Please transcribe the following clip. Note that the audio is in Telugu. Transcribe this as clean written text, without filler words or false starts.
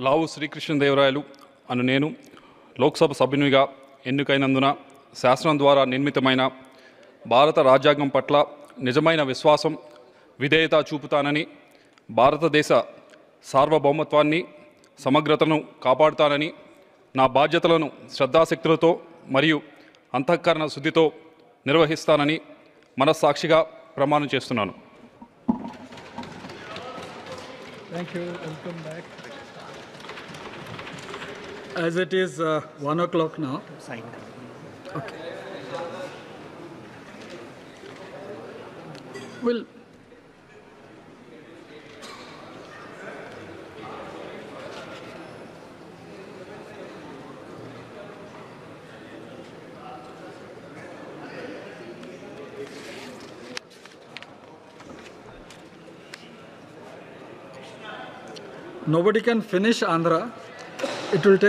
లావు శ్రీకృష్ణదేవరాయలు అను నేను లోక్సభ సభ్యునిగా ఎన్నికైనందున శాసనం ద్వారా నిర్మితమైన భారత రాజ్యాంగం పట్ల నిజమైన విశ్వాసం, విధేయత చూపుతానని, భారతదేశ సార్వభౌమత్వాన్ని, సమగ్రతను కాపాడుతానని, నా బాధ్యతలను శ్రద్ధాశక్తులతో మరియు అంతఃకరణ శుద్ధితో నిర్వహిస్తానని మనస్సాక్షిగా ప్రమాణం చేస్తున్నాను. Thank you. Welcome back. As it is 1 o'clock now. Signed. Okay. Well, nobody can finish Andhra. It will take